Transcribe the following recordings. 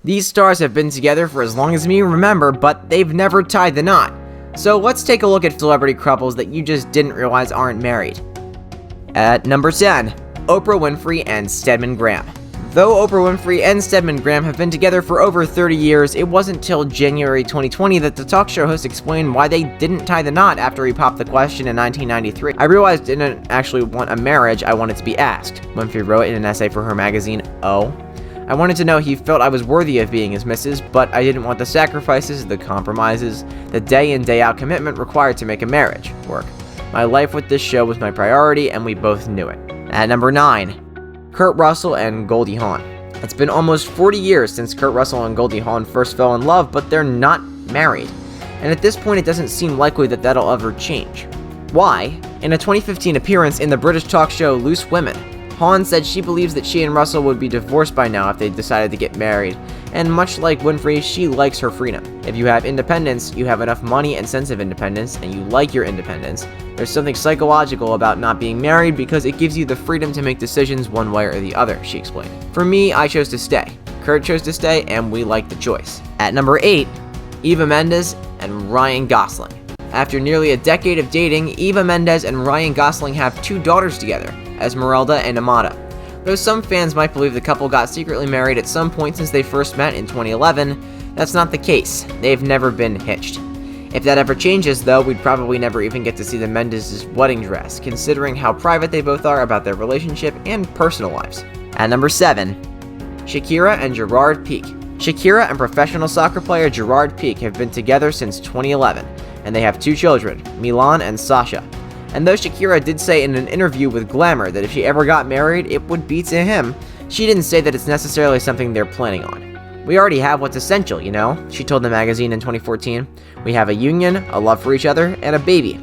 These stars have been together for as long as me remember, but they've never tied the knot. So let's take a look at celebrity couples that you just didn't realize aren't married. At number 10, Oprah Winfrey and Stedman Graham. Though Oprah Winfrey and Stedman Graham have been together for over 30 years, it wasn't till January 2020 that the talk show host explained why they didn't tie the knot after he popped the question in 1993. "I realized I didn't actually want a marriage, I wanted to be asked," Winfrey wrote in an essay for her magazine, Oh. "I wanted to know he felt I was worthy of being his missus, but I didn't want the sacrifices, the compromises, the day in day out commitment required to make a marriage work. My life with this show was my priority, and we both knew it." At number 9, Kurt Russell and Goldie Hawn. It's been almost 40 years since Kurt Russell and Goldie Hawn first fell in love, but they're not married. And at this point, it doesn't seem likely that that'll ever change. Why? In a 2015 appearance in the British talk show Loose Women, Hawn said she believes that she and Russell would be divorced by now if they decided to get married, and much like Winfrey, she likes her freedom. If you have independence, you have enough money and sense of independence, and you like your independence, there's something psychological about not being married because it gives you the freedom to make decisions one way or the other, she explained. For me, I chose to stay. Kurt chose to stay, and we like the choice. At number 8, Eva Mendes and Ryan Gosling. After nearly a decade of dating, Eva Mendes and Ryan Gosling have 2 daughters together, Esmeralda and Amada. Though some fans might believe the couple got secretly married at some point since they first met in 2011, that's not the case. They've never been hitched. If that ever changes, though, we'd probably never even get to see the Mendes' wedding dress, considering how private they both are about their relationship and personal lives. At number 7, Shakira and Gerard Piqué. Shakira and professional soccer player Gerard Piqué have been together since 2011, and they have 2 children, Milan and Sasha. And though Shakira did say in an interview with Glamour that if she ever got married, it would be to him, she didn't say that it's necessarily something they're planning on. "We already have what's essential, you know," she told the magazine in 2014. "We have a union, a love for each other, and a baby.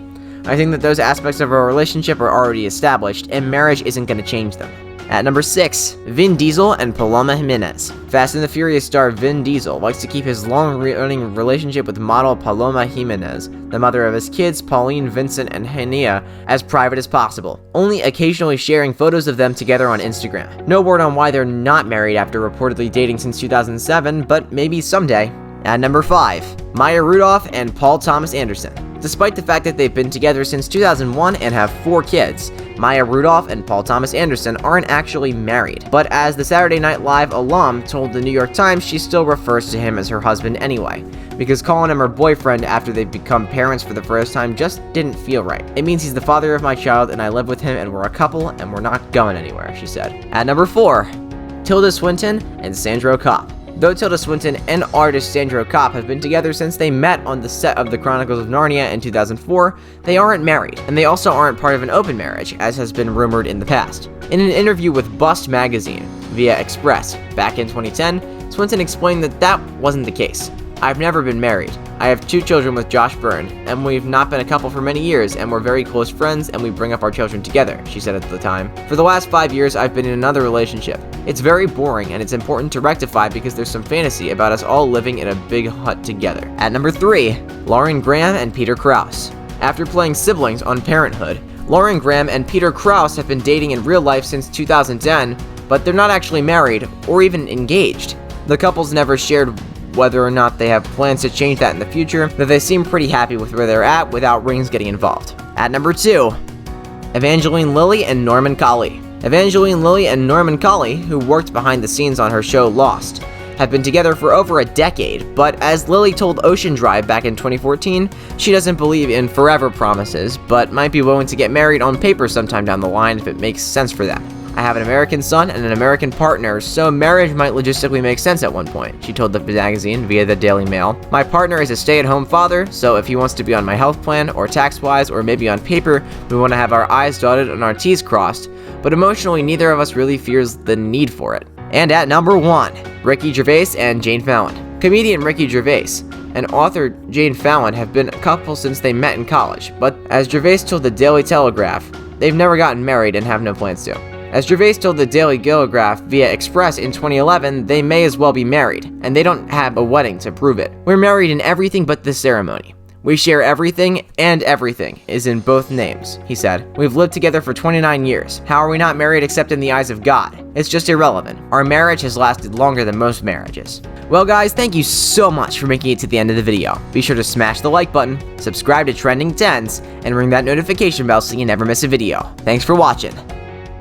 I think that those aspects of our relationship are already established, and marriage isn't going to change them." At number 6, Vin Diesel and Paloma Jimenez. Fast and the Furious star Vin Diesel likes to keep his long-running relationship with model Paloma Jimenez, the mother of his kids Pauline, Vincent, and Hania, as private as possible, only occasionally sharing photos of them together on Instagram. No word on why they're not married after reportedly dating since 2007, but maybe someday. At number 5, Maya Rudolph and Paul Thomas Anderson. Despite the fact that they've been together since 2001 and have 4 kids, Maya Rudolph and Paul Thomas Anderson aren't actually married. But as the Saturday Night Live alum told the New York Times, she still refers to him as her husband anyway, because calling him her boyfriend after they've become parents for the first time just didn't feel right. "It means he's the father of my child and I live with him and we're a couple and we're not going anywhere," she said. At number 4, Tilda Swinton and Sandro Kopp. Though Tilda Swinton and artist Sandro Kopp have been together since they met on the set of The Chronicles of Narnia in 2004, they aren't married, and they also aren't part of an open marriage, as has been rumored in the past. In an interview with Bust magazine via Express back in 2010, Swinton explained that that wasn't the case. "I've never been married. I have 2 children with Josh Byrne, and we've not been a couple for many years, and we're very close friends, and we bring up our children together," she said at the time. "For the last 5 years, I've been in another relationship. It's very boring, and it's important to rectify because there's some fantasy about us all living in a big hut together." At number 3, Lauren Graham and Peter Krause. After playing siblings on Parenthood, Lauren Graham and Peter Krause have been dating in real life since 2010, but they're not actually married or even engaged. The couple's never shared whether or not they have plans to change that in the future, though they seem pretty happy with where they're at without rings getting involved. At number 2, Evangeline Lilly and Norman Colley. Evangeline Lilly and Norman Colley, who worked behind the scenes on her show Lost, have been together for over a decade, but as Lilly told Ocean Drive back in 2014, she doesn't believe in forever promises, but might be willing to get married on paper sometime down the line if it makes sense for them. "I have an American son and an American partner, so marriage might logistically make sense at one point," she told the magazine via the Daily Mail. "My partner is a stay-at-home father, so if he wants to be on my health plan, or tax-wise, or maybe on paper, we want to have our I's dotted and our T's crossed, but emotionally neither of us really feels the need for it." And at number 1, Ricky Gervais and Jane Fallon. Comedian Ricky Gervais and author Jane Fallon have been a couple since they met in college, but as Gervais told the Daily Telegraph, they've never gotten married and have no plans to. As Gervais told the Daily Telegraph via Express in 2011, they may as well be married, and they don't have a wedding to prove it. "We're married in everything but the ceremony. We share everything, and everything is in both names, he said. We've lived together for 29 years. How are we not married except in the eyes of God? It's just irrelevant. Our marriage has lasted longer than most marriages. Well guys, thank you so much for making it to the end of the video. Be sure to smash the like button, subscribe to Trending 10s, and ring that notification bell so you never miss a video. Thanks for watching.